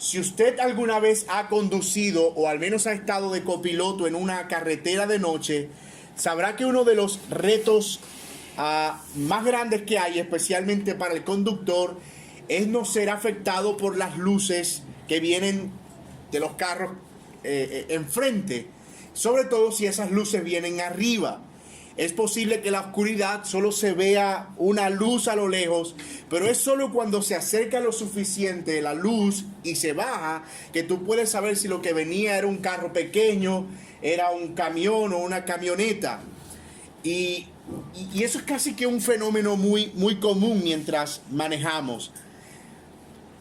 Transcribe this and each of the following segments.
Si usted alguna vez ha conducido o al menos ha estado de copiloto en una carretera de noche, sabrá que uno de los retos más grandes que hay, especialmente para el conductor, es no ser afectado por las luces que vienen de los carros enfrente, sobre todo si esas luces vienen arriba. Es posible que la oscuridad solo se vea una luz a lo lejos, pero es solo cuando se acerca lo suficiente la luz y se baja que tú puedes saber si lo que venía era un carro pequeño, era un camión o una camioneta. Y eso es casi que un fenómeno muy, muy común mientras manejamos.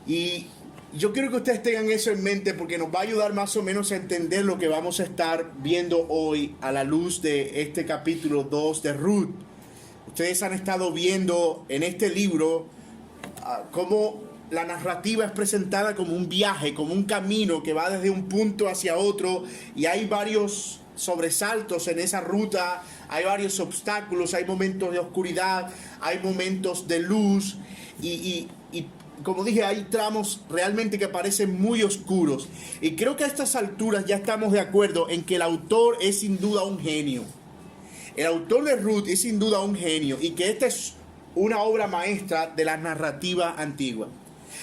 Y yo quiero que ustedes tengan eso en mente porque nos va a ayudar más o menos a entender lo que vamos a estar viendo hoy a la luz de este capítulo 2 de Ruth. Ustedes han estado viendo en este libro cómo la narrativa es presentada como un viaje, como un camino que va desde un punto hacia otro, y hay varios sobresaltos en esa ruta, hay varios obstáculos, hay momentos de oscuridad, hay momentos de luz y como dije, hay tramos realmente que parecen muy oscuros. Y creo que a estas alturas ya estamos de acuerdo en que el autor es sin duda un genio. El autor de Ruth es sin duda un genio y que esta es una obra maestra de la narrativa antigua.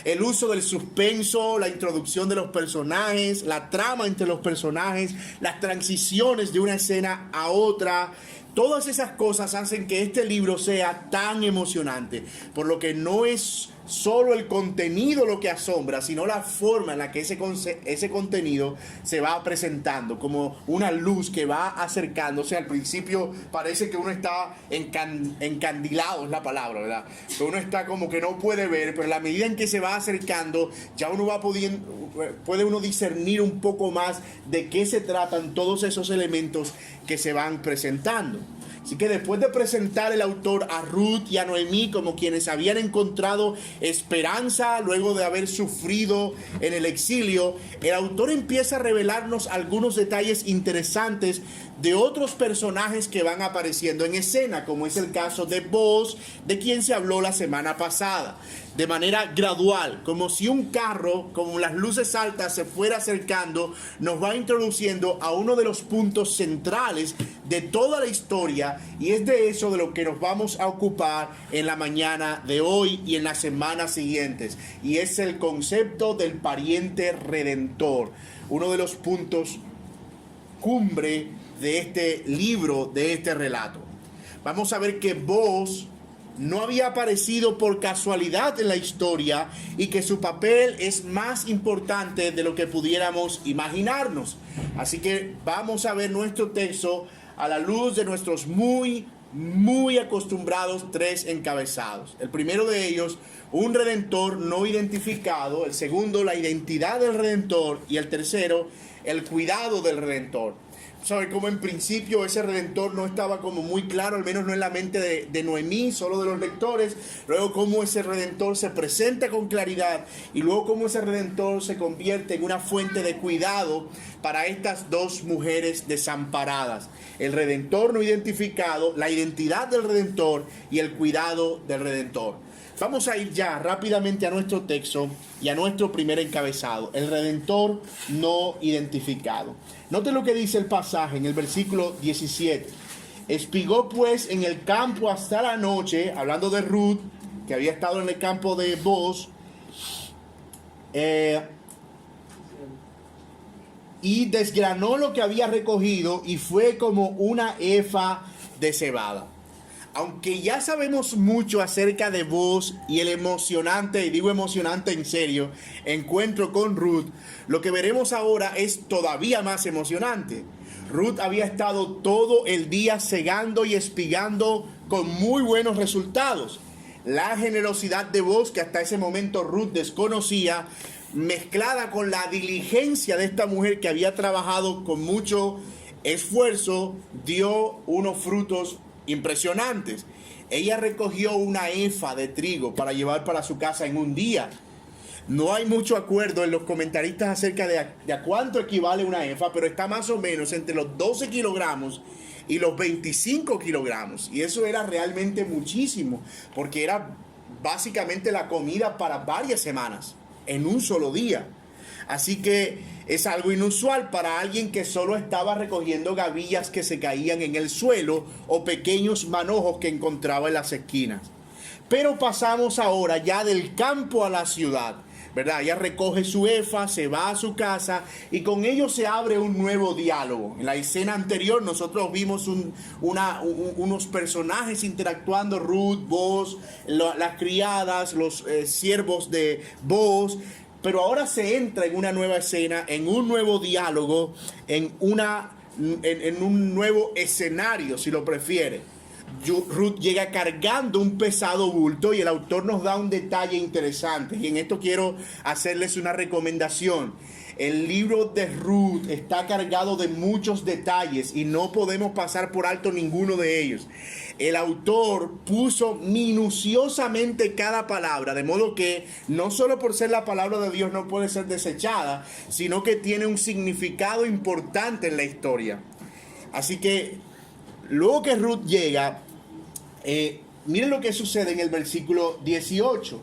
El uso del suspenso, la introducción de los personajes, la trama entre los personajes, las transiciones de una escena a otra, todas esas cosas hacen que este libro sea tan emocionante, por lo que no es solo el contenido lo que asombra, sino la forma en la que ese contenido se va presentando, como una luz que va acercándose. Al principio parece que uno está encandilado, es la palabra, ¿verdad? Que uno está como que no puede ver, pero a la medida en que se va acercando, ya uno puede uno discernir un poco más de qué se tratan todos esos elementos que se van presentando. Así que después de presentar el autor a Ruth y a Noemí como quienes habían encontrado esperanza luego de haber sufrido en el exilio, el autor empieza a revelarnos algunos detalles interesantes de otros personajes que van apareciendo en escena, como es el caso de Booz, de quien se habló la semana pasada, de manera gradual, como si un carro, como las luces altas se fuera acercando, nos va introduciendo a uno de los puntos centrales de toda la historia, y es de eso de lo que nos vamos a ocupar en la mañana de hoy y en las semanas siguientes, y es el concepto del pariente redentor, uno de los puntos cumbre de este libro, de este relato. Vamos a ver que Booz no había aparecido por casualidad en la historia y que su papel es más importante de lo que pudiéramos imaginarnos. Así que vamos a ver nuestro texto a la luz de nuestros muy acostumbrados tres encabezados. El primero de ellos, un redentor no identificado. El segundo, la identidad del redentor. Y el tercero, el cuidado del redentor. ¿Sabe cómo en principio ese redentor no estaba como muy claro, al menos no en la mente de Noemí, solo de los lectores? Luego cómo ese redentor se presenta con claridad y luego cómo ese redentor se convierte en una fuente de cuidado para estas dos mujeres desamparadas. El redentor no identificado, la identidad del redentor y el cuidado del redentor. Vamos a ir ya rápidamente a nuestro texto y a nuestro primer encabezado, el redentor no identificado. Note lo que dice el pasaje en el versículo 17. Espigó pues en el campo hasta la noche, hablando de Ruth, que había estado en el campo de Booz, y desgranó lo que había recogido y fue como una efa de cebada. Aunque ya sabemos mucho acerca de Booz y el emocionante, y digo emocionante en serio, encuentro con Ruth, lo que veremos ahora es todavía más emocionante. Ruth había estado todo el día segando y espigando con muy buenos resultados. La generosidad de Booz, que hasta ese momento Ruth desconocía, mezclada con la diligencia de esta mujer que había trabajado con mucho esfuerzo, dio unos frutos impresionantes. Ella recogió una efa de trigo para llevar para su casa en un día. No hay mucho acuerdo en los comentaristas acerca de a cuánto equivale una efa, pero está más o menos entre los 12 kilogramos y los 25 kilogramos. Y eso era realmente muchísimo, porque era básicamente la comida para varias semanas en un solo día. Así que es algo inusual para alguien que solo estaba recogiendo gavillas que se caían en el suelo o pequeños manojos que encontraba en las esquinas. Pero pasamos ahora ya del campo a la ciudad, ¿verdad? Ella recoge su efa, se va a su casa y con ello se abre un nuevo diálogo. En la escena anterior nosotros vimos unos personajes interactuando, Ruth, Boaz, las criadas, los siervos de Boaz, pero ahora se entra en una nueva escena, en un nuevo diálogo, en un nuevo escenario, si lo prefiere. Ruth llega cargando un pesado bulto y el autor nos da un detalle interesante. Y en esto quiero hacerles una recomendación. El libro de Ruth está cargado de muchos detalles y no podemos pasar por alto ninguno de ellos. El autor puso minuciosamente cada palabra, de modo que no solo por ser la palabra de Dios no puede ser desechada, sino que tiene un significado importante en la historia. Así que luego que Ruth llega, miren lo que sucede en el versículo 18.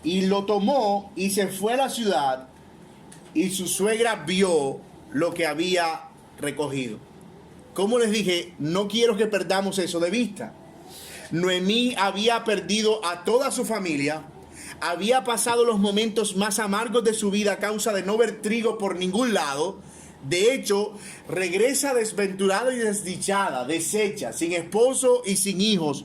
Y lo tomó y se fue a la ciudad y su suegra vio lo que había recogido. Como les dije, no quiero que perdamos eso de vista. Noemí había perdido a toda su familia, había pasado los momentos más amargos de su vida a causa de no ver trigo por ningún lado. De hecho, regresa desventurada y desdichada, deshecha, sin esposo y sin hijos,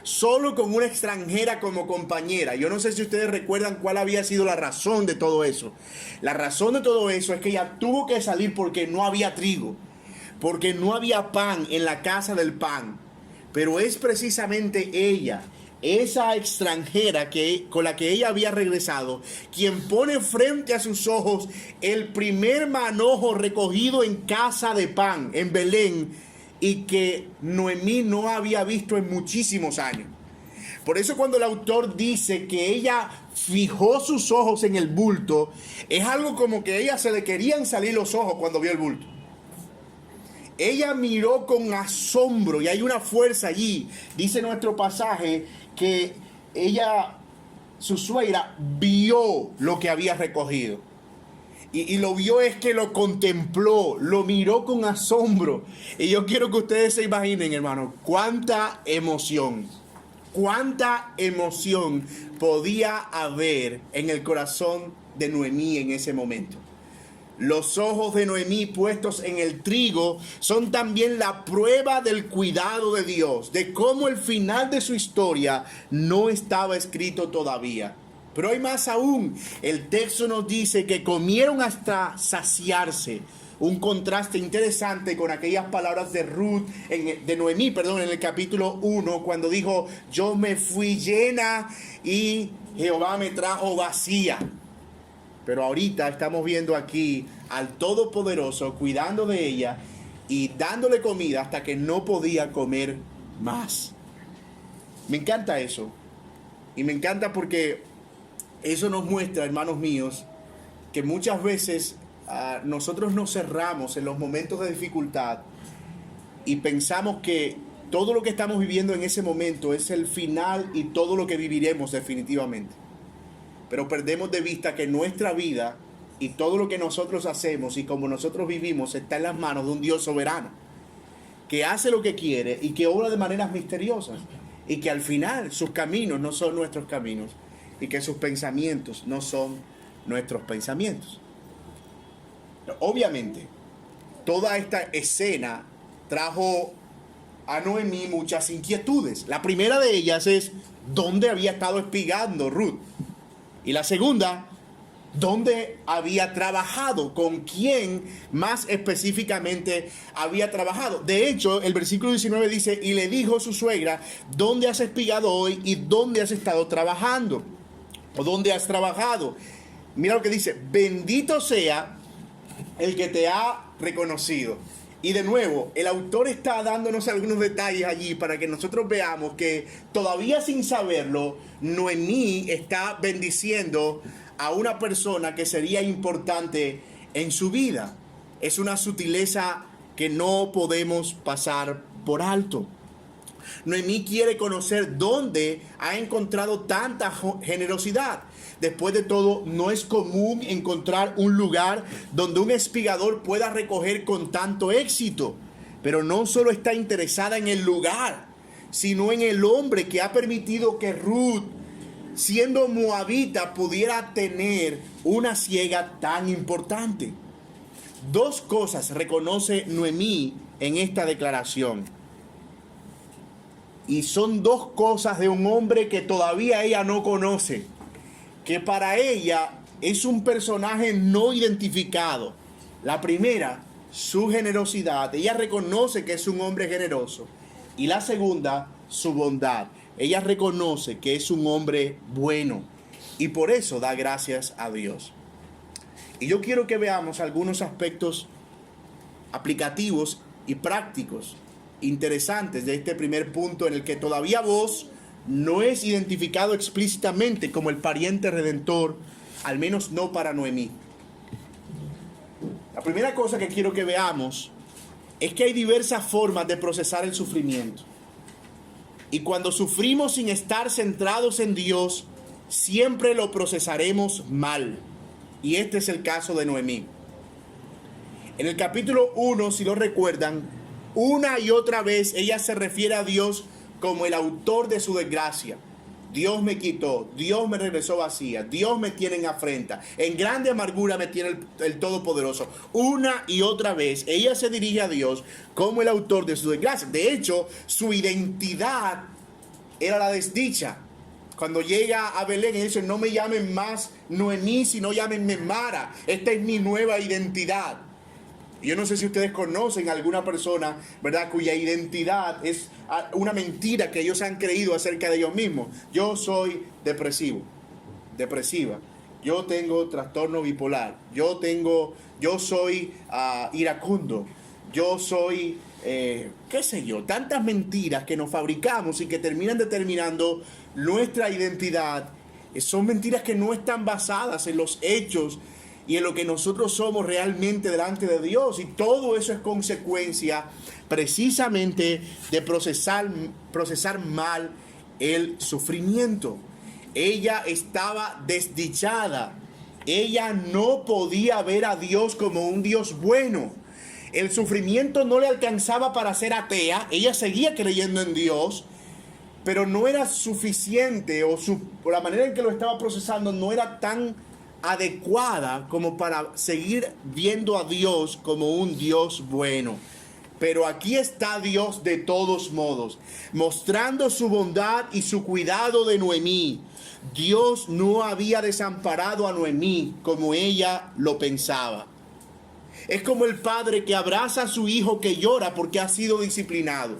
solo con una extranjera como compañera. Yo no sé si ustedes recuerdan cuál había sido la razón de todo eso. La razón de todo eso es que ella tuvo que salir porque no había trigo, porque no había pan en la casa del pan. Pero es precisamente ella, esa extranjera con la que ella había regresado, quien pone frente a sus ojos el primer manojo recogido en casa de pan, en Belén, y que Noemí no había visto en muchísimos años. Por eso cuando el autor dice que ella fijó sus ojos en el bulto, es algo como que a ella se le querían salir los ojos cuando vio el bulto. Ella miró con asombro y hay una fuerza allí. Dice nuestro pasaje que su suegra, vio lo que había recogido. Y lo vio es que lo contempló, lo miró con asombro. Y yo quiero que ustedes se imaginen, hermano, cuánta emoción podía haber en el corazón de Noemí en ese momento. Los ojos de Noemí puestos en el trigo son también la prueba del cuidado de Dios, de cómo el final de su historia no estaba escrito todavía. Pero hay más aún. El texto nos dice que comieron hasta saciarse. Un contraste interesante con aquellas palabras de Noemí, en el capítulo 1, cuando dijo: yo me fui llena y Jehová me trajo vacía. Pero ahorita estamos viendo aquí al Todopoderoso cuidando de ella y dándole comida hasta que no podía comer más. Me encanta eso. Y me encanta porque eso nos muestra, hermanos míos, que muchas veces nosotros nos cerramos en los momentos de dificultad y pensamos que todo lo que estamos viviendo en ese momento es el final y todo lo que viviremos definitivamente. Pero perdemos de vista que nuestra vida y todo lo que nosotros hacemos y como nosotros vivimos está en las manos de un Dios soberano, que hace lo que quiere y que obra de maneras misteriosas, y que al final sus caminos no son nuestros caminos y que sus pensamientos no son nuestros pensamientos. Obviamente, toda esta escena trajo a Noemí muchas inquietudes. La primera de ellas es: ¿dónde había estado espigando Ruth? Y la segunda, ¿dónde había trabajado? ¿Con quién más específicamente había trabajado? De hecho, el versículo 19 dice: y le dijo su suegra: ¿dónde has espigado hoy y dónde has estado trabajando? ¿O dónde has trabajado? Mira lo que dice: bendito sea el que te ha reconocido. Y de nuevo, el autor está dándonos algunos detalles allí para que nosotros veamos que todavía sin saberlo, Noemí está bendiciendo a una persona que sería importante en su vida. Es una sutileza que no podemos pasar por alto. Noemí quiere conocer dónde ha encontrado tanta generosidad. Después de todo, no es común encontrar un lugar donde un espigador pueda recoger con tanto éxito. Pero no solo está interesada en el lugar, sino en el hombre que ha permitido que Ruth, siendo moabita, pudiera tener una siega tan importante. Dos cosas reconoce Noemí en esta declaración. Y son dos cosas de un hombre que todavía ella no conoce, que para ella es un personaje no identificado. La primera, su generosidad. Ella reconoce que es un hombre generoso. Y la segunda, su bondad. Ella reconoce que es un hombre bueno y por eso da gracias a Dios. Y yo quiero que veamos algunos aspectos aplicativos y prácticos interesantes de este primer punto, en el que todavía Booz no es identificado explícitamente como el pariente redentor, al menos no para Noemí. La primera cosa que quiero que veamos es que hay diversas formas de procesar el sufrimiento. Y cuando sufrimos sin estar centrados en Dios, siempre lo procesaremos mal. Y este es el caso de Noemí. En el capítulo 1, si lo recuerdan, una y otra vez ella se refiere a Dios como el autor de su desgracia. Dios me quitó, Dios me regresó vacía, Dios me tiene en afrenta, en grande amargura me tiene el Todopoderoso. Una y otra vez ella se dirige a Dios como el autor de su desgracia. De hecho, su identidad era la desdicha. Cuando llega a Belén y dice: no me llamen más Noemí, sino llámenme Mara. Esta es mi nueva identidad. Yo no sé si ustedes conocen a alguna persona, ¿verdad?, cuya identidad es una mentira que ellos han creído acerca de ellos mismos. Yo soy depresiva. Yo tengo trastorno bipolar. Yo soy iracundo. Yo soy, qué sé yo, tantas mentiras que nos fabricamos y que terminan determinando nuestra identidad. Son mentiras que no están basadas en los hechos y en lo que nosotros somos realmente delante de Dios. Y todo eso es consecuencia precisamente de procesar mal el sufrimiento. Ella estaba desdichada. Ella no podía ver a Dios como un Dios bueno. El sufrimiento no le alcanzaba para ser atea. Ella seguía creyendo en Dios, pero no era suficiente, o la manera en que lo estaba procesando no era tan adecuada como para seguir viendo a Dios como un Dios bueno. Pero aquí está Dios de todos modos, mostrando su bondad y su cuidado de Noemí. Dios no había desamparado a Noemí como ella lo pensaba. Es como el padre que abraza a su hijo que llora porque ha sido disciplinado.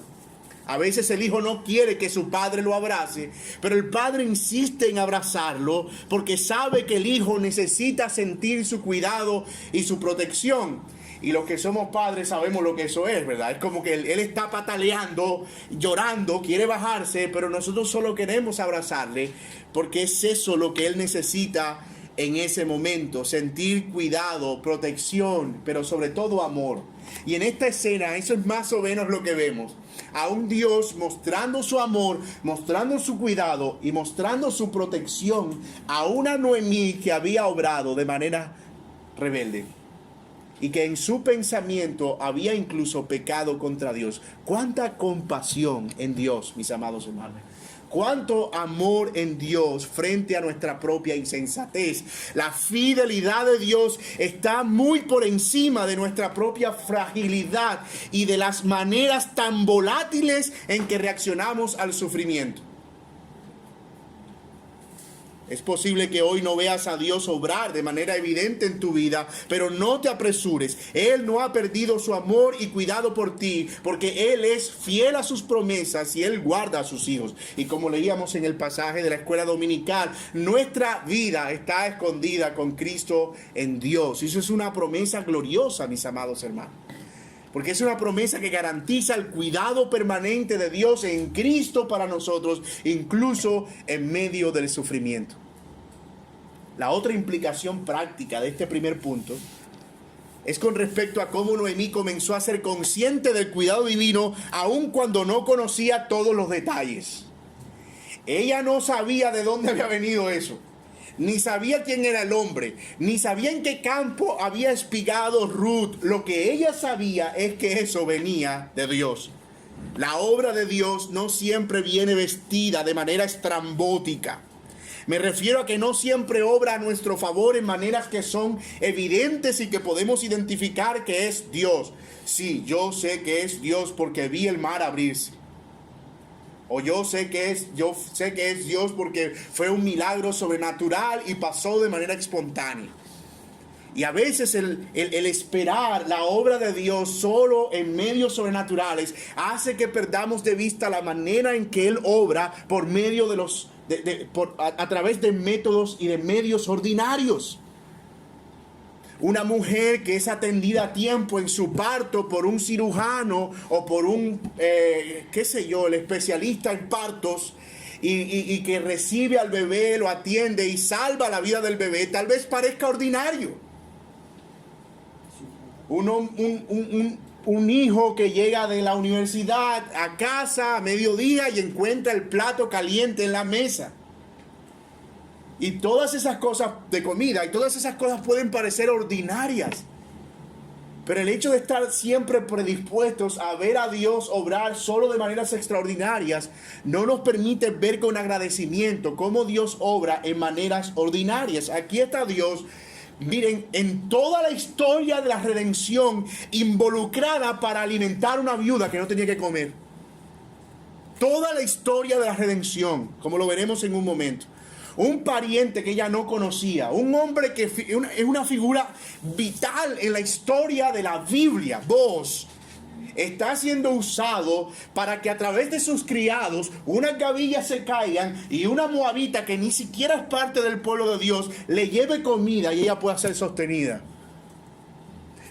A veces el hijo no quiere que su padre lo abrace, pero el padre insiste en abrazarlo porque sabe que el hijo necesita sentir su cuidado y su protección. Y los que somos padres sabemos lo que eso es, ¿verdad? Es como que él está pataleando, llorando, quiere bajarse, pero nosotros solo queremos abrazarle porque es eso lo que él necesita en ese momento: sentir cuidado, protección, pero sobre todo amor. Y en esta escena eso es más o menos lo que vemos: a un Dios mostrando su amor, mostrando su cuidado y mostrando su protección a una Noemí que había obrado de manera rebelde y que en su pensamiento había incluso pecado contra Dios. Cuánta compasión en Dios, mis amados hermanos. Cuánto amor en Dios frente a nuestra propia insensatez. La fidelidad de Dios está muy por encima de nuestra propia fragilidad y de las maneras tan volátiles en que reaccionamos al sufrimiento. Es posible que hoy no veas a Dios obrar de manera evidente en tu vida, pero no te apresures. Él no ha perdido su amor y cuidado por ti, porque Él es fiel a sus promesas y Él guarda a sus hijos. Y como leíamos en el pasaje de la escuela dominical, nuestra vida está escondida con Cristo en Dios. Y eso es una promesa gloriosa, mis amados hermanos, porque es una promesa que garantiza el cuidado permanente de Dios en Cristo para nosotros, incluso en medio del sufrimiento. La otra implicación práctica de este primer punto es con respecto a cómo Noemí comenzó a ser consciente del cuidado divino, aun cuando no conocía todos los detalles. Ella no sabía de dónde había venido eso, ni sabía quién era el hombre, ni sabía en qué campo había espigado Ruth. Lo que ella sabía es que eso venía de Dios. La obra de Dios no siempre viene vestida de manera estrambótica. Me refiero a que no siempre obra a nuestro favor en maneras que son evidentes y que podemos identificar que es Dios. Sí, yo sé que es Dios porque vi el mar abrirse. O yo sé que es Dios porque fue un milagro sobrenatural y pasó de manera espontánea. Y a veces el esperar la obra de Dios solo en medios sobrenaturales hace que perdamos de vista la manera en que Él obra por medio de a través de métodos y de medios ordinarios. Una mujer que es atendida a tiempo en su parto por un cirujano o por un, el especialista en partos y que recibe al bebé, lo atiende y salva la vida del bebé, tal vez parezca ordinario. Un hijo que llega de la universidad a casa a mediodía y encuentra el plato caliente en la mesa. Y todas esas cosas de comida y todas esas cosas pueden parecer ordinarias. Pero el hecho de estar siempre predispuestos a ver a Dios obrar solo de maneras extraordinarias no nos permite ver con agradecimiento cómo Dios obra en maneras ordinarias. Aquí está Dios. Miren, en toda la historia de la redención involucrada para alimentar a una viuda que no tenía que comer. Toda la historia de la redención, como lo veremos en un momento. Un pariente que ella no conocía, un hombre que es una figura vital en la historia de la Biblia, Boaz, está siendo usado para que a través de sus criados unas gavillas se caigan y una moabita que ni siquiera es parte del pueblo de Dios le lleve comida y ella pueda ser sostenida.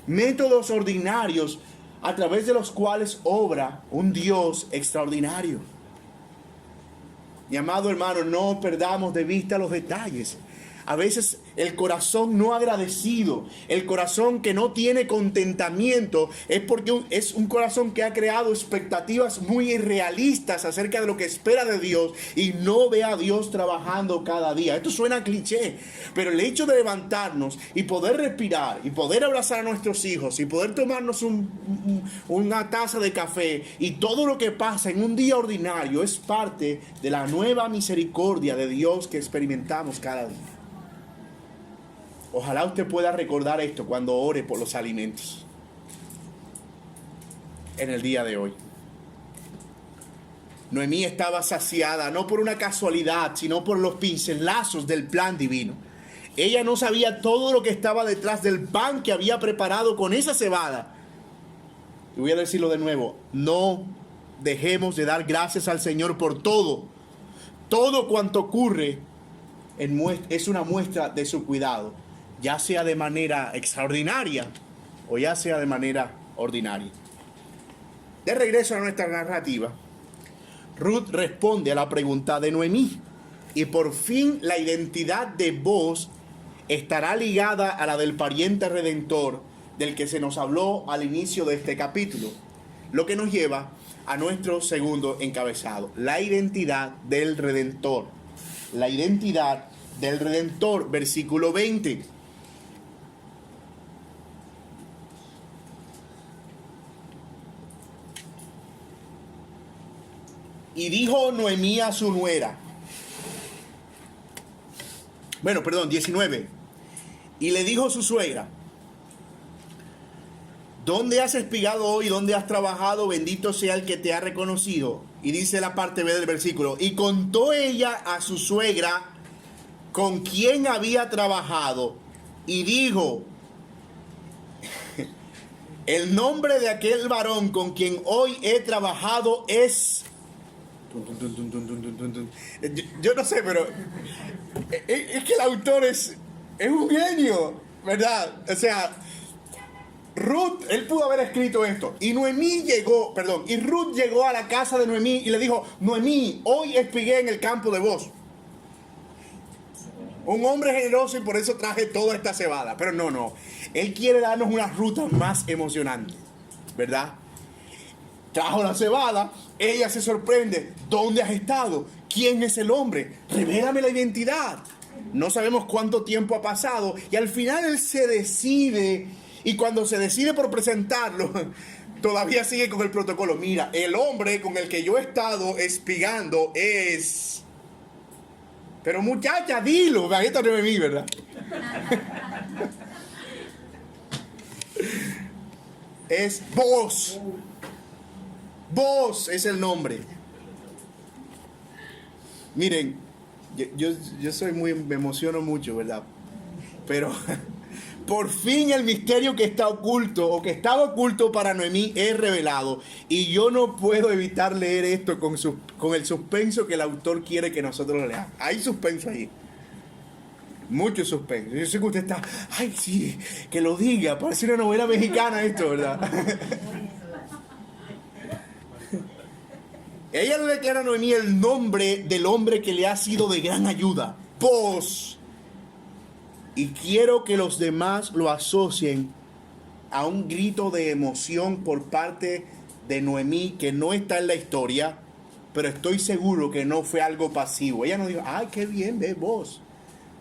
Métodos ordinarios a través de los cuales obra un Dios extraordinario. Mi amado hermano, no perdamos de vista los detalles. A veces el corazón no agradecido, el corazón que no tiene contentamiento, es porque es un corazón que ha creado expectativas muy irrealistas acerca de lo que espera de Dios y no ve a Dios trabajando cada día. Esto suena cliché, pero el hecho de levantarnos y poder respirar y poder abrazar a nuestros hijos y poder tomarnos una taza de café y todo lo que pasa en un día ordinario es parte de la nueva misericordia de Dios que experimentamos cada día. Ojalá usted pueda recordar esto cuando ore por los alimentos en el día de hoy. Noemí estaba saciada, no por una casualidad, sino por los pincelazos del plan divino. Ella no sabía todo lo que estaba detrás del pan que había preparado con esa cebada. Y voy a decirlo de nuevo, no dejemos de dar gracias al Señor por todo. Todo cuanto ocurre es una muestra de su cuidado, ya sea de manera extraordinaria o ya sea de manera ordinaria. De regreso a nuestra narrativa, Ruth responde a la pregunta de Noemí y por fin la identidad de Boaz estará ligada a la del pariente redentor del que se nos habló al inicio de este capítulo, lo que nos lleva a nuestro segundo encabezado, la identidad del redentor. La identidad del redentor, versículo 20. Y dijo Noemí a su nuera. 19. Y le dijo su suegra: ¿dónde has espigado hoy? ¿Dónde has trabajado? Bendito sea el que te ha reconocido. Y dice la parte B del versículo: y contó ella a su suegra con quién había trabajado. Y dijo: el nombre de aquel varón con quien hoy he trabajado es... Yo no sé, pero es que el autor es un genio, ¿verdad? O sea, Ruth, él pudo haber escrito esto. Y Ruth llegó a la casa de Noemí y le dijo: Noemí, hoy espigué en el campo de Boaz. Un hombre generoso y por eso traje toda esta cebada. Pero no. Él quiere darnos una ruta más emocionante, ¿verdad? Trajo la cebada, ella se sorprende. ¿Dónde has estado? ¿Quién es el hombre? Revélame la identidad. No sabemos cuánto tiempo ha pasado y al final él se decide, y cuando se decide por presentarlo, todavía sigue con el protocolo. Mira, el hombre con el que yo he estado espigando es... Pero muchacha, dilo, esto no es mí, ¿verdad? Es Vos. Vos es el nombre. Miren, yo soy me emociono mucho, ¿verdad? Pero por fin el misterio que está oculto o que estaba oculto para Noemí es revelado. Y yo no puedo evitar leer esto con el suspenso que el autor quiere que nosotros lo leamos. Hay suspenso ahí. Mucho suspenso. Yo sé que usted está, ay sí, que lo diga, parece una novela mexicana esto, ¿verdad? Ella le declara a Noemí el nombre del hombre que le ha sido de gran ayuda, Vos. Y quiero que los demás lo asocien a un grito de emoción por parte de Noemí que no está en la historia, pero estoy seguro que no fue algo pasivo. Ella no dijo, ay, qué bien, ve Vos.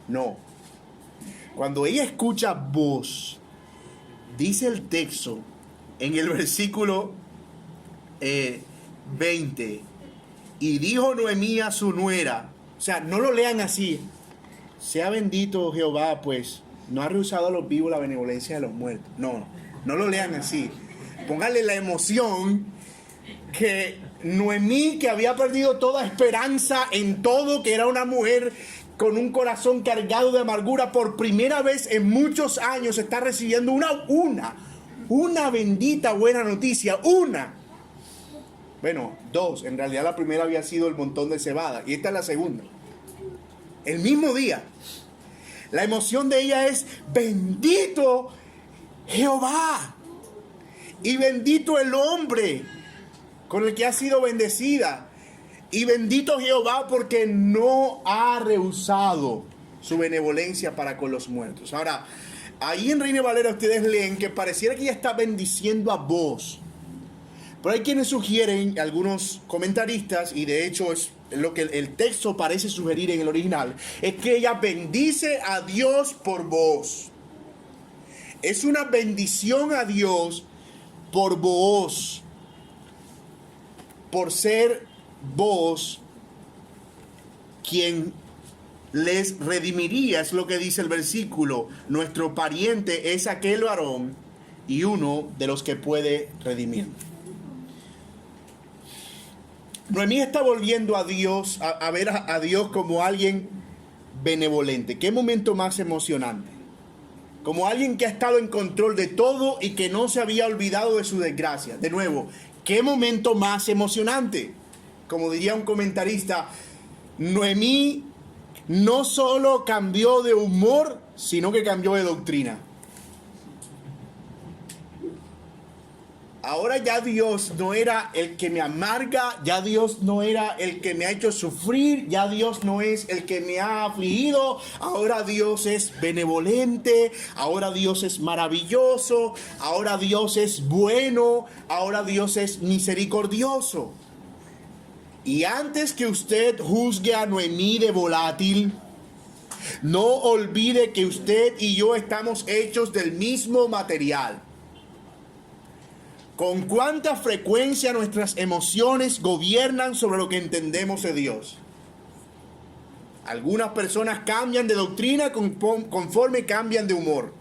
No. Cuando ella escucha Vos, dice el texto en el versículo 20, y dijo Noemí a su nuera, o sea, no lo lean así, sea bendito Jehová, pues no ha rehusado a los vivos la benevolencia de los muertos. No lo lean así. Póngale la emoción que Noemí, que había perdido toda esperanza en todo, que era una mujer con un corazón cargado de amargura, por primera vez en muchos años está recibiendo una bendita buena noticia, Bueno, dos. En realidad la primera había sido el montón de cebada y esta es la segunda. El mismo día. La emoción de ella es bendito Jehová y bendito el hombre con el que ha sido bendecida. Y bendito Jehová porque no ha rehusado su benevolencia para con los muertos. Ahora, ahí en Reina Valera ustedes leen que pareciera que ella está bendiciendo a Vos. Pero hay quienes sugieren, algunos comentaristas, y de hecho es lo que el texto parece sugerir en el original, es que ella bendice a Dios por Vos. Es una bendición a Dios por Vos. Por ser Vos quien les redimiría, es lo que dice el versículo. Nuestro pariente es aquel varón y uno de los que puede redimir. Noemí está volviendo a Dios, a ver a Dios como alguien benevolente. Qué momento más emocionante. Como alguien que ha estado en control de todo y que no se había olvidado de su desgracia. De nuevo, qué momento más emocionante. Como diría un comentarista, Noemí no solo cambió de humor, sino que cambió de doctrina. Ahora ya Dios no era el que me amarga, ya Dios no era el que me ha hecho sufrir, ya Dios no es el que me ha afligido, ahora Dios es benevolente, ahora Dios es maravilloso, ahora Dios es bueno, ahora Dios es misericordioso. Y antes que usted juzgue a Noemí de volátil, no olvide que usted y yo estamos hechos del mismo material. ¿Con cuánta frecuencia nuestras emociones gobiernan sobre lo que entendemos de Dios? Algunas personas cambian de doctrina conforme cambian de humor.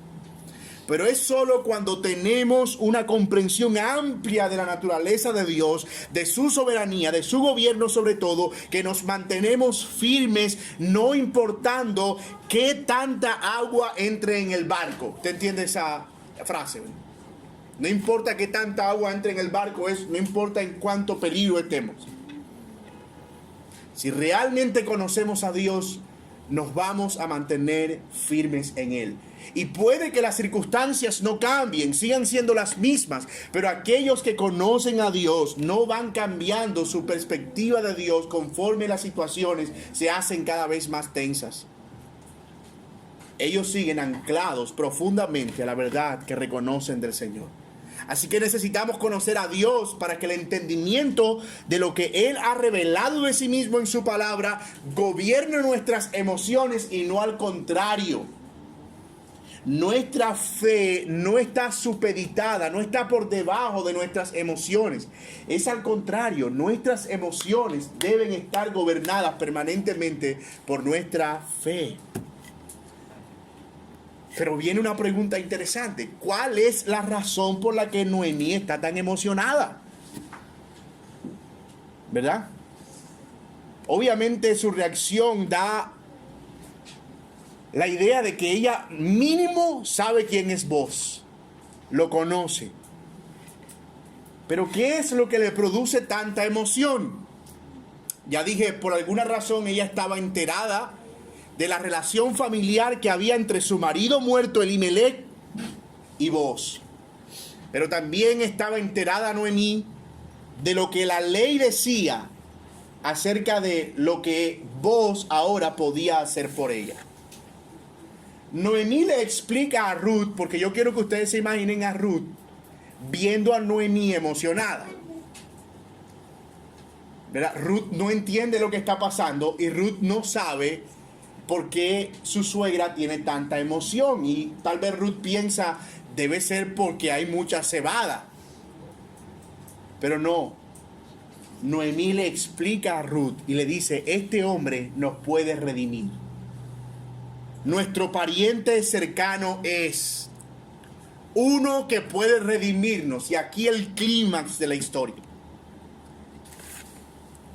Pero es solo cuando tenemos una comprensión amplia de la naturaleza de Dios, de su soberanía, de su gobierno sobre todo, que nos mantenemos firmes, no importando qué tanta agua entre en el barco. ¿Usted entiende esa frase? No importa qué tanta agua entre en el barco, no importa en cuánto peligro estemos. Si realmente conocemos a Dios, nos vamos a mantener firmes en Él. Y puede que las circunstancias no cambien, sigan siendo las mismas, pero aquellos que conocen a Dios no van cambiando su perspectiva de Dios conforme las situaciones se hacen cada vez más tensas. ellos siguen anclados profundamente a la verdad que reconocen del Señor. Así que necesitamos conocer a Dios para que el entendimiento de lo que Él ha revelado de sí mismo en su palabra gobierne nuestras emociones y no al contrario. Nuestra fe no está supeditada, no está por debajo de nuestras emociones. Es al contrario, nuestras emociones deben estar gobernadas permanentemente por nuestra fe. Pero viene una pregunta interesante. ¿Cuál es la razón por la que Noemí está tan emocionada? ¿Verdad? Obviamente su reacción da la idea de que ella mínimo sabe quién es Boaz, lo conoce. Pero ¿qué es lo que le produce tanta emoción? Ya dije, por alguna razón ella estaba enterada de la relación familiar que había entre su marido muerto Elimelech y Boaz. Pero también estaba enterada Noemí de lo que la ley decía acerca de lo que Boaz ahora podía hacer por ella. Noemí le explica a Ruth, porque yo quiero que ustedes se imaginen a Ruth viendo a Noemí emocionada. ¿Verdad? Ruth no entiende lo que está pasando y Ruth no sabe por qué su suegra tiene tanta emoción. Y tal vez Ruth piensa, debe ser porque hay mucha cebada. Pero no. Noemí le explica a Ruth y le dice, este hombre nos puede redimir. Nuestro pariente cercano es uno que puede redimirnos. Y aquí el clímax de la historia.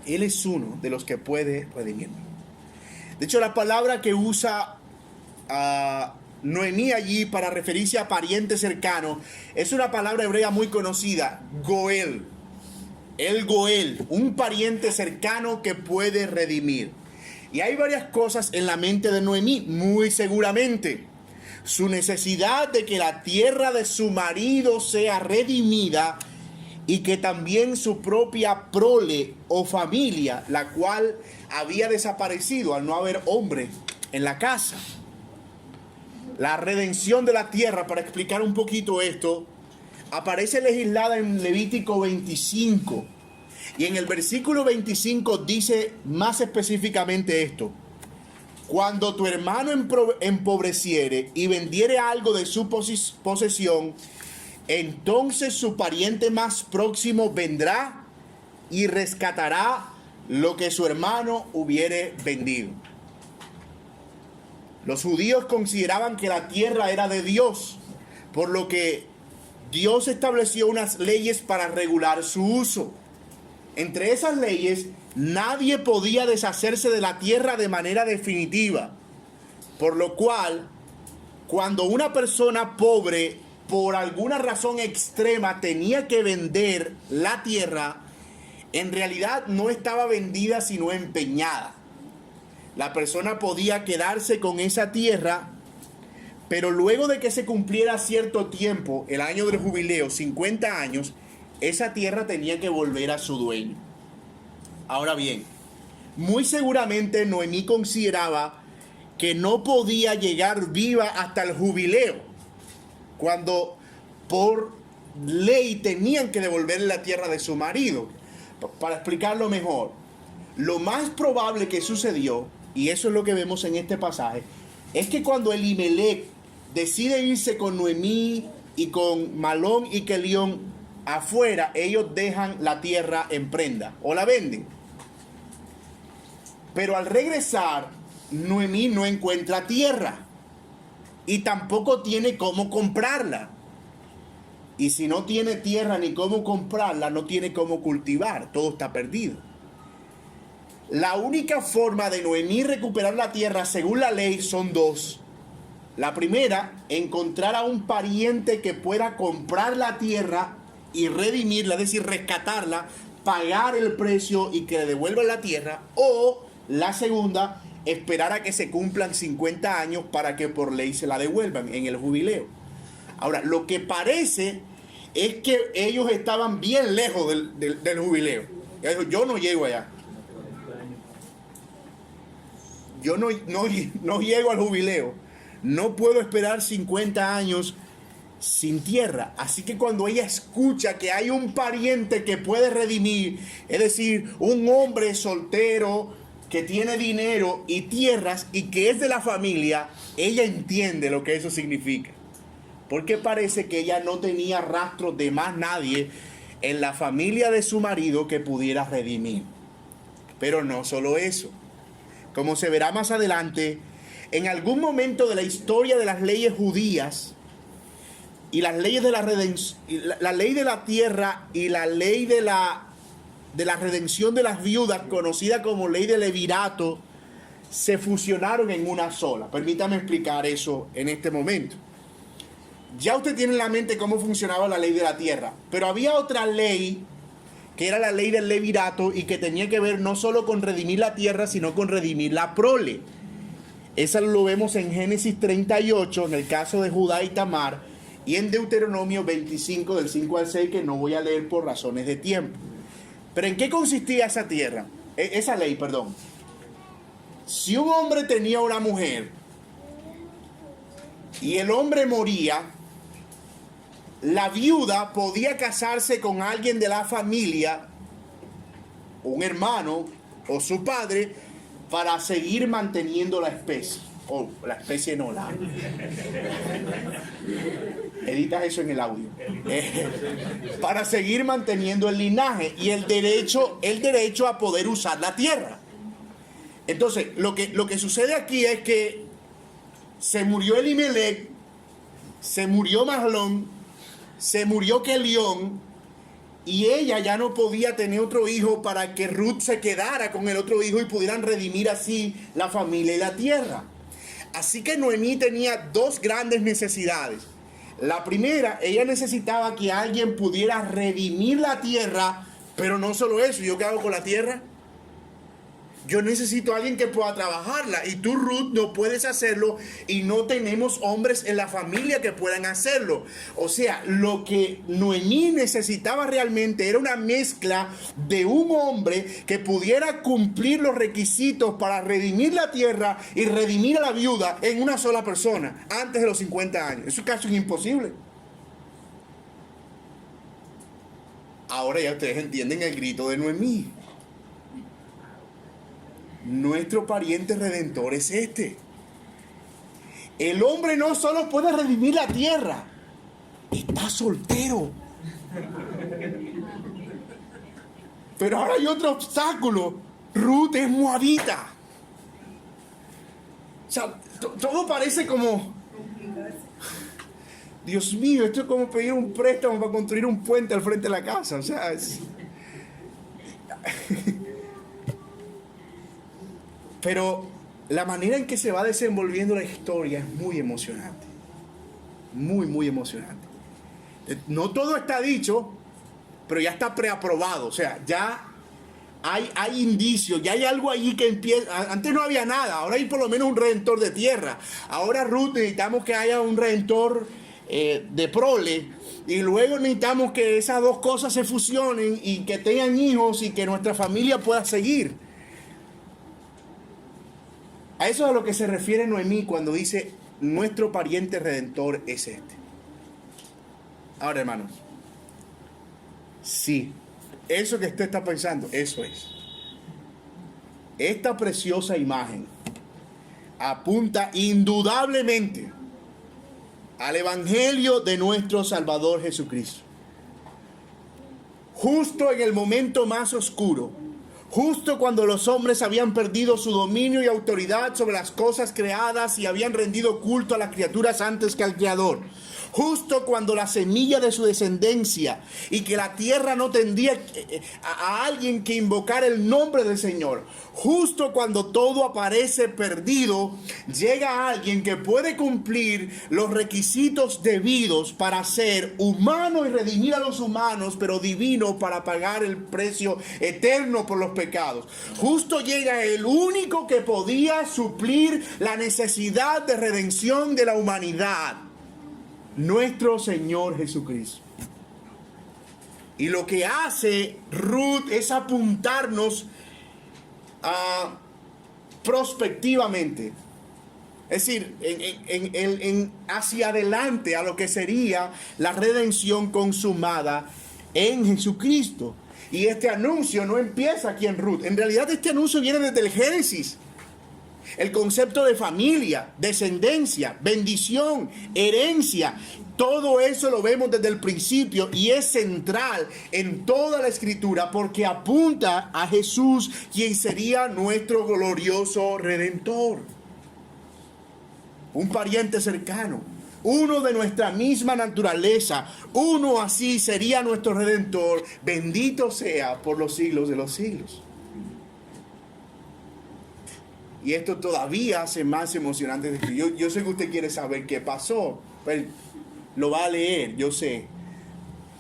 Él es uno de los que puede redimirnos. De hecho, la palabra que usa Noemí allí para referirse a pariente cercano es una palabra hebrea muy conocida, Goel. El Goel, un pariente cercano que puede redimir. Y hay varias cosas en la mente de Noemí, muy seguramente. Su necesidad de que la tierra de su marido sea redimida y que también su propia prole o familia, la cual había desaparecido al no haber hombre en la casa. La redención de la tierra, para explicar un poquito esto, aparece legislada en Levítico 25. Y en el versículo 25 dice más específicamente esto. Cuando tu hermano empobreciere y vendiere algo de su posesión, entonces su pariente más próximo vendrá y rescatará lo que su hermano hubiere vendido. Los judíos consideraban que la tierra era de Dios, por lo que Dios estableció unas leyes para regular su uso. Entre esas leyes, nadie podía deshacerse de la tierra de manera definitiva, por lo cual, cuando una persona pobre, por alguna razón extrema, tenía que vender la tierra, en realidad no estaba vendida sino empeñada. La persona podía quedarse con esa tierra, pero luego de que se cumpliera cierto tiempo, el año del jubileo, 50 años, esa tierra tenía que volver a su dueño. Ahora bien, muy seguramente Noemí consideraba que no podía llegar viva hasta el jubileo, cuando por ley tenían que devolverle la tierra de su marido. Para explicarlo mejor, lo más probable que sucedió, y eso es lo que vemos en este pasaje, es que cuando Elimelech decide irse con Noemí y con Malón y Kelión afuera, ellos dejan la tierra en prenda o la venden. Pero al regresar, Noemí no encuentra tierra y tampoco tiene cómo comprarla. Y si no tiene tierra ni cómo comprarla, no tiene cómo cultivar. Todo está perdido. La única forma de Noemí recuperar la tierra, según la ley, son dos. La primera, encontrar a un pariente que pueda comprar la tierra y redimirla, es decir, rescatarla, pagar el precio y que le devuelvan la tierra. O la segunda, esperar a que se cumplan 50 años para que por ley se la devuelvan en el jubileo. Ahora, lo que parece es que ellos estaban bien lejos del jubileo. Yo no llego allá. Yo no llego al jubileo. no puedo esperar 50 años sin tierra. Así que cuando ella escucha que hay un pariente que puede redimir, es decir, un hombre soltero que tiene dinero y tierras y que es de la familia, ella entiende lo que eso significa. Porque parece que ella no tenía rastro de más nadie en la familia de su marido que pudiera redimir. Pero no solo eso. Como se verá más adelante, en algún momento de la historia de las leyes judías y las leyes de la redención, la ley de la tierra y la ley de la redención de las viudas, conocida como ley de levirato, se fusionaron en una sola. Permítame explicar eso en este momento. Ya usted tiene en la mente cómo funcionaba la ley de la tierra, pero había otra ley que era la ley del levirato y que tenía que ver no solo con redimir la tierra, sino con redimir la prole. Esa lo vemos en Génesis 38, en el caso de Judá y Tamar, y en Deuteronomio 25, del 5 al 6, que no voy a leer por razones de tiempo. Pero ¿en qué consistía esa tierra? Esa ley, perdón. Si un hombre tenía una mujer y el hombre moría, la viuda podía casarse con alguien de la familia, un hermano o su padre, para seguir manteniendo la especie. O la especie no, la... Editas eso en el audio. Para seguir manteniendo el linaje y el derecho a poder usar la tierra. Entonces, lo que sucede aquí es que se murió Elimelech, se murió Mahlón, se murió Kelión, y ella ya no podía tener otro hijo para que Ruth se quedara con el otro hijo y pudieran redimir así la familia y la tierra. Así que Noemí tenía dos grandes necesidades. La primera, ella necesitaba que alguien pudiera redimir la tierra, pero no solo eso. ¿Yo qué hago con la tierra? Yo necesito a alguien que pueda trabajarla, y tú, Ruth, no puedes hacerlo, y no tenemos hombres en la familia que puedan hacerlo. O sea, lo que Noemí necesitaba realmente era una mezcla de un hombre que pudiera cumplir los requisitos para redimir la tierra y redimir a la viuda en una sola persona antes de los 50 años. Eso es casi imposible. Ahora ya ustedes entienden el grito de Noemí. Nuestro pariente redentor es este. El hombre no solo puede redimir la tierra, está soltero. Pero ahora hay otro obstáculo. Ruth es moabita. O sea, todo parece como... Dios mío, esto es como pedir un préstamo para construir un puente al frente de la casa. O sea, es... Pero la manera en que se va desenvolviendo la historia es muy emocionante. Muy, muy emocionante. No todo está dicho, pero ya está preaprobado. O sea, ya hay indicios, ya hay algo allí que empieza. Antes no había nada, ahora hay por lo menos un redentor de tierra. Ahora, Ruth, necesitamos que haya un redentor de prole. Y luego necesitamos que esas dos cosas se fusionen y que tengan hijos y que nuestra familia pueda seguir. A eso es a lo que se refiere Noemí cuando dice nuestro pariente redentor es este. Ahora, hermanos, sí, eso que usted está pensando, eso es. Esta preciosa imagen apunta indudablemente al Evangelio de nuestro Salvador Jesucristo. Justo en el momento más oscuro, justo cuando los hombres habían perdido su dominio y autoridad sobre las cosas creadas y habían rendido culto a las criaturas antes que al Creador. Justo cuando la semilla de su descendencia y que la tierra no tendría a alguien que invocar el nombre del Señor. Justo cuando todo aparece perdido, llega alguien que puede cumplir los requisitos debidos para ser humano y redimir a los humanos, pero divino para pagar el precio eterno por los pecados. Justo llega el único que podía suplir la necesidad de redención de la humanidad. Nuestro Señor Jesucristo. Y lo que hace Ruth es apuntarnos prospectivamente Es decir, hacia adelante a lo que sería la redención consumada en Jesucristo. Y este anuncio no empieza aquí en Ruth. En realidad este anuncio viene desde el Génesis. El concepto de familia, descendencia, bendición, herencia, todo eso lo vemos desde el principio y es central en toda la Escritura porque apunta a Jesús, quien sería nuestro glorioso Redentor. Un pariente cercano, uno de nuestra misma naturaleza, uno así sería nuestro Redentor, bendito sea por los siglos de los siglos. Y esto todavía hace más emocionante. Yo sé que usted quiere saber qué pasó, pues, lo va a leer, yo sé,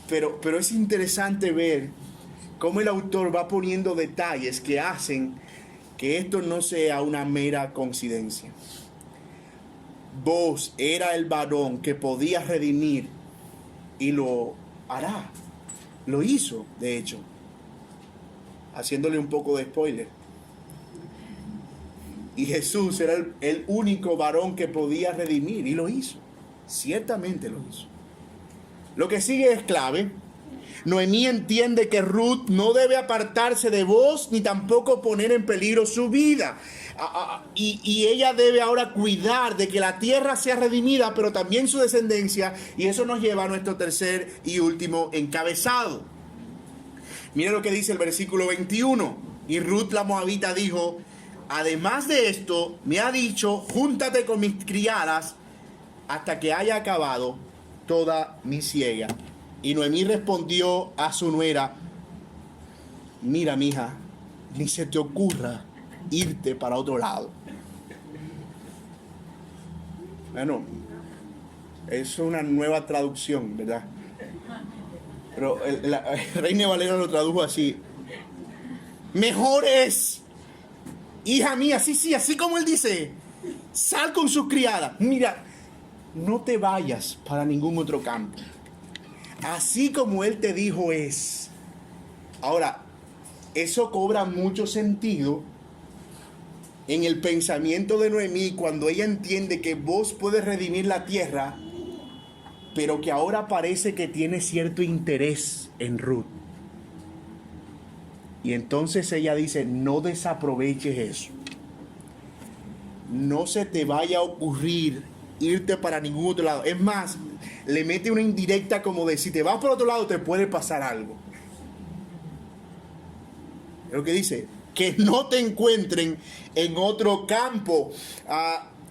pero es interesante ver cómo el autor va poniendo detalles que hacen que esto no sea una mera coincidencia. Vos era el varón que podía redimir y lo hará. Lo hizo, de hecho. Haciéndole un poco de spoiler. Y Jesús era el único varón que podía redimir y lo hizo. Ciertamente lo hizo. Lo que sigue es clave. Noemí entiende que Ruth no debe apartarse de vos ni tampoco poner en peligro su vida. Y ella debe ahora cuidar de que la tierra sea redimida, pero también su descendencia. Y eso nos lleva a nuestro tercer y último encabezado. Mira lo que dice el versículo 21. Y Ruth la moabita dijo: además de esto, me ha dicho, júntate con mis criadas hasta que haya acabado toda mi siega. Y Noemí respondió a su nuera: mira, mija, ni se te ocurra irte para otro lado. Bueno, es una nueva traducción, ¿verdad? Pero la Reina Valera lo tradujo así: mejor es, hija mía, sí, así como él dice, sal con sus criadas. Mira, no te vayas para ningún otro campo. Así como él te dijo es. Ahora, eso cobra mucho sentido en el pensamiento de Noemí cuando ella entiende que vos puedes redimir la tierra, pero que ahora parece que tiene cierto interés en Ruth. Y entonces ella dice: no desaproveches eso. No se te vaya a ocurrir irte para ningún otro lado. Es más, le mete una indirecta como de: si te vas por otro lado te puede pasar algo. Es lo que dice: que no te encuentren en otro campo.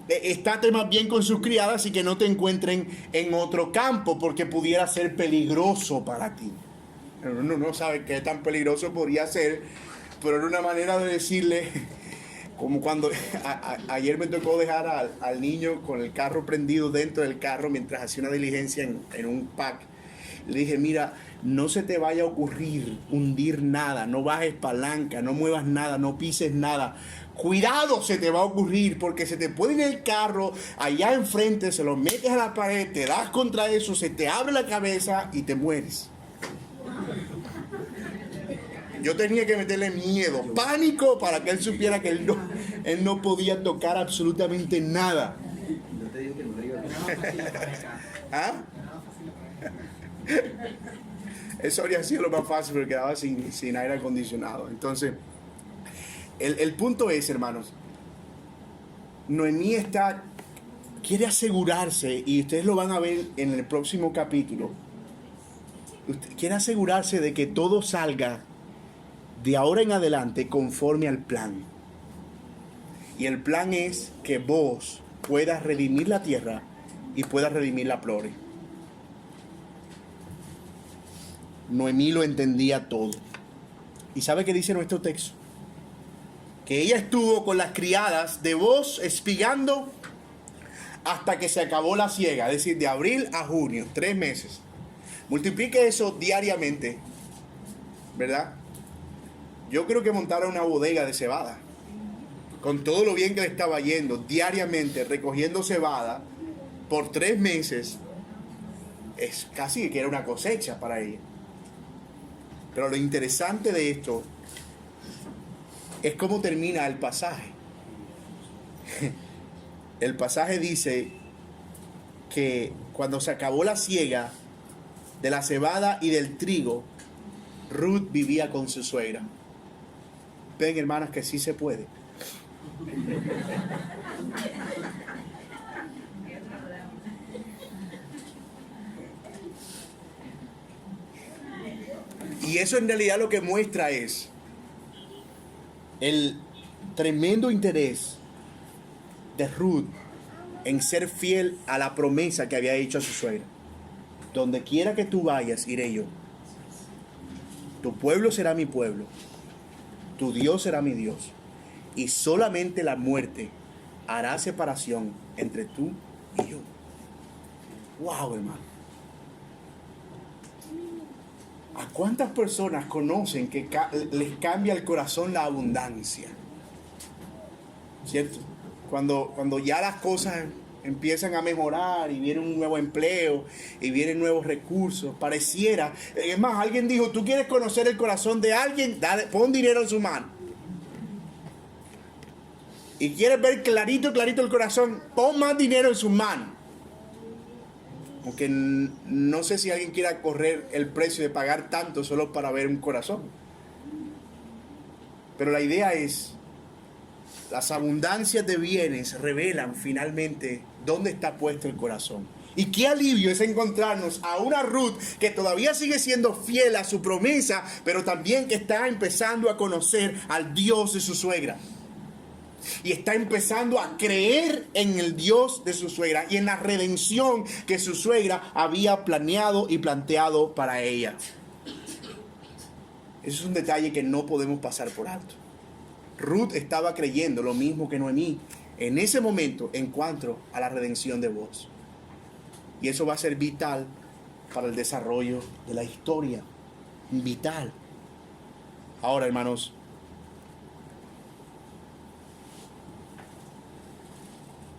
Estate más bien con sus criadas y que no te encuentren en otro campo, porque pudiera ser peligroso para ti. Uno no sabe qué tan peligroso podría ser, pero era una manera de decirle, como cuando ayer me tocó dejar al niño con el carro prendido dentro del carro mientras hacía una diligencia en un pack. Le dije: mira, no se te vaya a ocurrir hundir nada, no bajes palanca, no muevas nada, no pises nada. Cuidado, se te va a ocurrir, porque se te puede ir el carro allá enfrente, se lo metes a la pared, te das contra eso, se te abre la cabeza y te mueres. Yo tenía que meterle miedo, pánico, para que él supiera que él no podía tocar absolutamente nada. Yo te digo que no le iba a ¿Ah? Eso habría sido lo más fácil, porque quedaba sin aire acondicionado. Entonces, el punto es, hermanos, Noemí quiere asegurarse, y ustedes lo van a ver en el próximo capítulo, quiere asegurarse de que todo salga de ahora en adelante conforme al plan. Y el plan es que vos puedas redimir la tierra y puedas redimir la prole. Noemí lo entendía todo. ¿Y sabe qué dice nuestro texto? Que ella estuvo con las criadas de vos espigando hasta que se acabó la siega, es decir, de abril a junio, 3 meses. Multiplique eso diariamente, ¿verdad? Yo creo que montaron una bodega de cebada, con todo lo bien que le estaba yendo, diariamente recogiendo cebada por 3 meses. Es casi que era una cosecha para ella. Pero lo interesante de esto es cómo termina el pasaje. el pasaje dice que cuando se acabó la siega de la cebada y del trigo, Ruth vivía con su suegra. Ven, hermanas, que sí se puede. Y eso en realidad lo que muestra es el tremendo interés de Ruth en ser fiel a la promesa que había hecho a su suegra. Donde quiera que tú vayas, iré yo. Tu pueblo será mi pueblo. Tu Dios será mi Dios. Y solamente la muerte hará separación entre tú y yo. Wow, hermano. ¿A cuántas personas conocen que les cambia el corazón la abundancia? ¿Cierto? Cuando ya las cosas empiezan a mejorar y viene un nuevo empleo y vienen nuevos recursos, pareciera, es más, alguien dijo, tú quieres conocer el corazón de alguien, pon dinero en su mano. Y quieres ver clarito el corazón, pon más dinero en su mano. Aunque no sé si alguien quiera correr el precio de pagar tanto solo para ver un corazón. Pero la idea es, las abundancias de bienes revelan finalmente dónde está puesto el corazón. Y qué alivio es encontrarnos a una Ruth que todavía sigue siendo fiel a su promesa, pero también que está empezando a conocer al Dios de su suegra. Y está empezando a creer en el Dios de su suegra y en la redención que su suegra había planeado y planteado para ella. Eso es un detalle que no podemos pasar por alto. Ruth estaba creyendo lo mismo que Noemí en ese momento en cuanto a la redención de Boaz. Y eso va a ser vital para el desarrollo de la historia. Vital. Ahora, hermanos,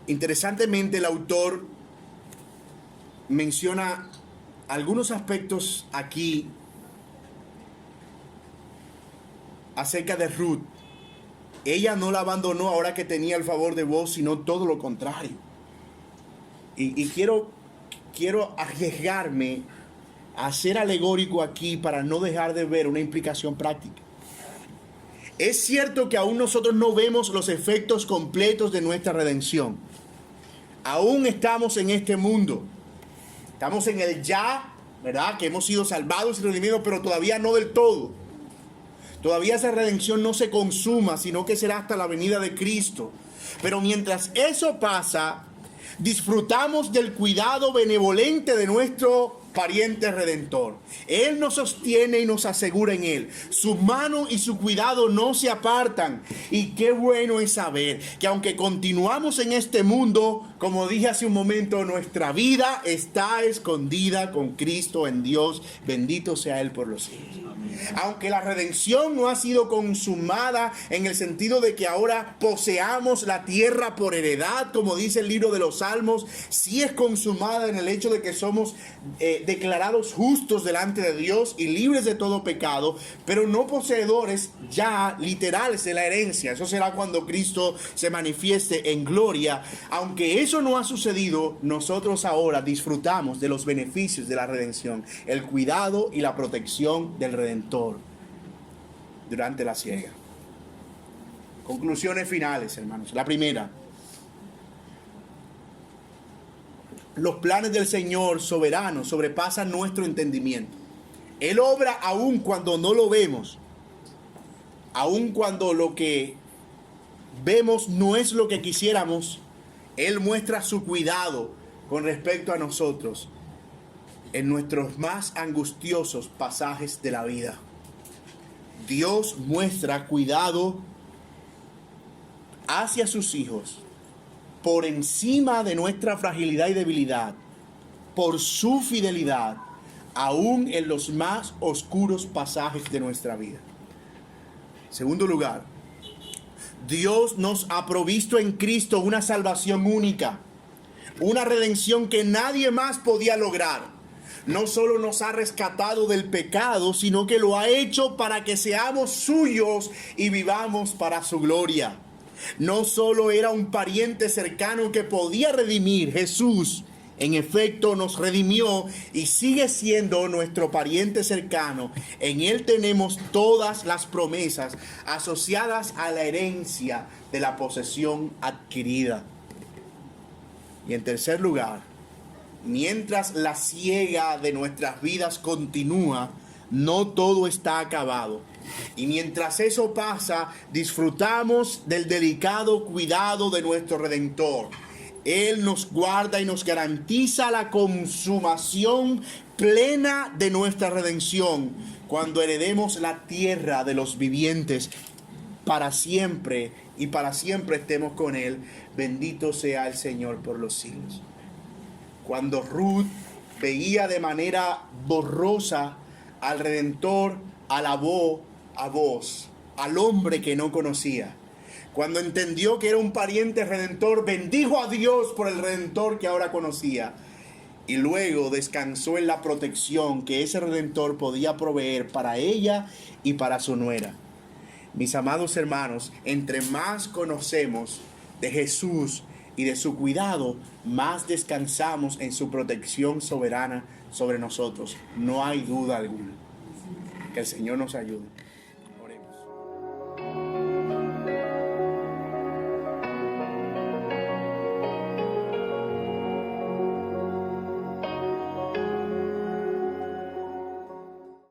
interesantemente, el autor menciona algunos aspectos aquí acerca de Ruth. Ella no la abandonó ahora que tenía el favor de Boaz, sino todo lo contrario. Y quiero arriesgarme a ser alegórico aquí para no dejar de ver una implicación práctica. Es cierto que aún nosotros no vemos los efectos completos de nuestra redención. Aún estamos en este mundo. Estamos en el ya, ¿verdad? Que hemos sido salvados y redimidos, pero todavía no del todo. Todavía esa redención no se consuma, sino que será hasta la venida de Cristo. Pero mientras eso pasa, disfrutamos del cuidado benevolente de nuestro pariente redentor. Él nos sostiene y nos asegura en Él. Su mano y su cuidado no se apartan. Y qué bueno es saber que aunque continuamos en este mundo, como dije hace un momento, nuestra vida está escondida con Cristo en Dios. Bendito sea Él por los siglos. Aunque la redención no ha sido consumada en el sentido de que ahora poseamos la tierra por heredad, como dice el libro de los Salmos, sí es consumada en el hecho de que somos declarados justos delante de Dios y libres de todo pecado, pero no poseedores ya literales de la herencia. Eso será cuando Cristo se manifieste en gloria. Aunque eso no ha sucedido, nosotros ahora disfrutamos de los beneficios de la redención, el cuidado y la protección del Redentor durante la siega. Conclusiones finales, hermanos. La primera: los planes del Señor soberano sobrepasan nuestro entendimiento. Él obra aun cuando no lo vemos, aun cuando lo que vemos no es lo que quisiéramos. Él muestra su cuidado con respecto a nosotros en nuestros más angustiosos pasajes de la vida. Dios muestra cuidado hacia sus hijos por encima de nuestra fragilidad y debilidad, por su fidelidad, aún en los más oscuros pasajes de nuestra vida. Segundo lugar, Dios nos ha provisto en Cristo una salvación única, una redención que nadie más podía lograr. No solo nos ha rescatado del pecado, sino que lo ha hecho para que seamos suyos y vivamos para su gloria. No solo era un pariente cercano que podía redimir, Jesús en efecto nos redimió y sigue siendo nuestro pariente cercano. En Él tenemos todas las promesas asociadas a la herencia de la posesión adquirida. Y en tercer lugar, mientras la siega de nuestras vidas continúa, no todo está acabado. Y mientras eso pasa, disfrutamos del delicado cuidado de nuestro Redentor. Él nos guarda y nos garantiza la consumación plena de nuestra redención cuando heredemos la tierra de los vivientes para siempre, y para siempre estemos con Él. Bendito sea el Señor por los siglos. Cuando Ruth veía de manera borrosa al Redentor, alabó a voz al hombre que no conocía. Cuando entendió que era un pariente redentor, bendijo a Dios por el Redentor que ahora conocía. Y luego descansó en la protección que ese Redentor podía proveer para ella y para su nuera. Mis amados hermanos, entre más conocemos de Jesús y de su cuidado, más descansamos en su protección soberana sobre nosotros. No hay duda alguna. Que el Señor nos ayude.